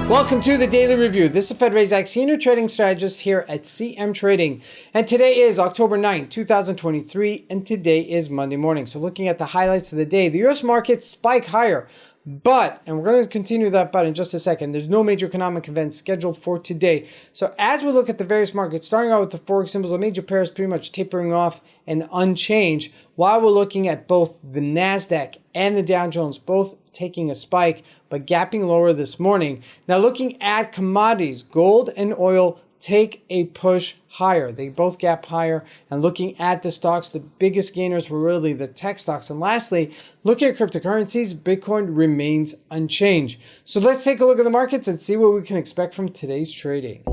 Welcome to the Daily Review. This is Razak, Senior Trading Strategist here at CMTrading. And today is October 9, 2023, and today is Monday morning. So looking at the highlights of the day, the U.S. market spiked higher. But, and we're going to continue that but in just a second, there's no major economic events scheduled for today. So as we look at the various markets, starting out with the Forex symbols, the major pairs pretty much tapering off and unchanged, while we're looking at both the NASDAQ and the Dow Jones, both taking a spike, but gapping lower this morning. Now looking at commodities, gold and oil take a push higher. They both gap higher. And looking at the stocks, the biggest gainers were really the tech stocks. And lastly, looking at cryptocurrencies, Bitcoin remains unchanged. So let's take a look at the markets and see what we can expect from today's trading.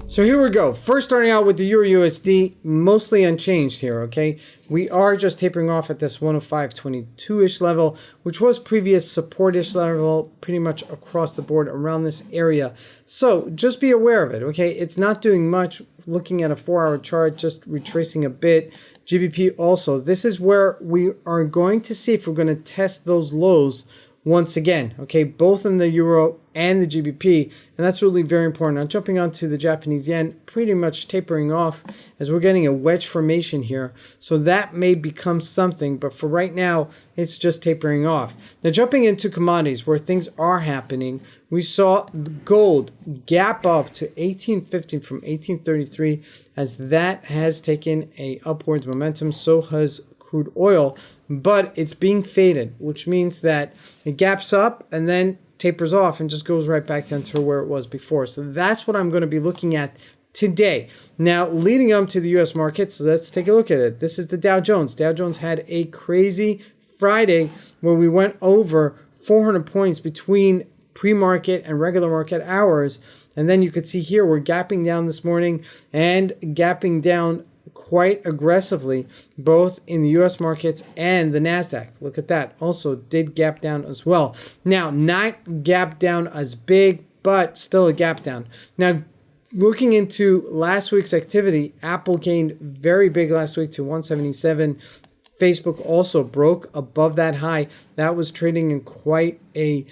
So here we go. First, starting out with the Euro USD, mostly unchanged here, okay? We are just tapering off at this 105.22-ish level, which was previous support-ish level pretty much across the board around this area. So just be aware of it, okay? It's not doing much. Looking at a 4-hour chart, just retracing a bit. GBP also. This is where we are going to see if we're going to test those lows once again, okay, both in the euro and the GBP, and that's really very important. Now jumping onto the Japanese yen, pretty much tapering off as we're getting a wedge formation here, so that may become something, but for right now it's just tapering off. Now jumping into commodities where things are happening, we saw gold gap up to 1850 from 1833 as that has taken a upwards momentum. So has crude oil, but it's being faded, which means that it gaps up and then tapers off and just goes right back down to where it was before. So that's what I'm going to be looking at today. Now, leading up to the U.S. markets, let's take a look at it. This is the Dow Jones. Dow Jones had a crazy Friday where we went over 400 points between pre-market and regular market hours. And then you could see here we're gapping down this morning and gapping down quite aggressively, both in the U.S. markets and the NASDAQ. Look at that. Also did gap down as well. Now, not gap down as big, but still a gap down. Now, looking into last week's activity, Apple gained very big last week to 177. Facebook also broke above that high. That was trading in quite a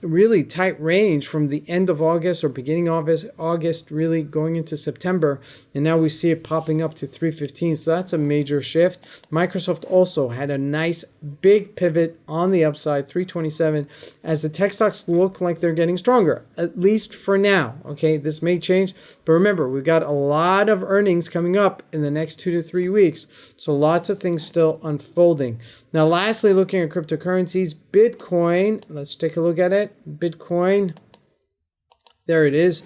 really tight range from the end of August or beginning of August, really going into September. And now we see it popping up to 315. So that's a major shift. Microsoft also had a nice big pivot on the upside, 327, as the tech stocks look like they're getting stronger, at least for now. Okay, this may change. But remember, we've got a lot of earnings coming up in the next 2 to 3 weeks. So lots of things still unfolding. Now, lastly, looking at cryptocurrencies, Bitcoin, let's take a look at it. Bitcoin, there it is.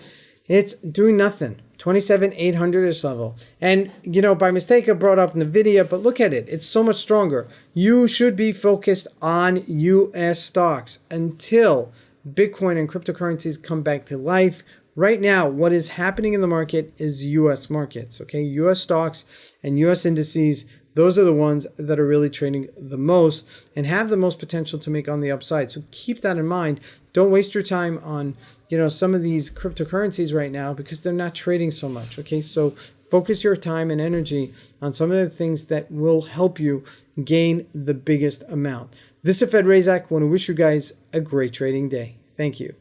It's doing nothing. 27,800-ish level. And, you know, by mistake, I brought up NVIDIA, but look at it. It's so much stronger. You should be focused on U.S. stocks until Bitcoin and cryptocurrencies come back to life. Right now, what is happening in the market is U.S. markets, okay? U.S. stocks and U.S. indices, those are the ones that are really trading the most and have the most potential to make on the upside. So keep that in mind. Don't waste your time on, you know, some of these cryptocurrencies right now because they're not trading so much, okay? So focus your time and energy on some of the things that will help you gain the biggest amount. This is Razak. I want to wish you guys a great trading day. Thank you.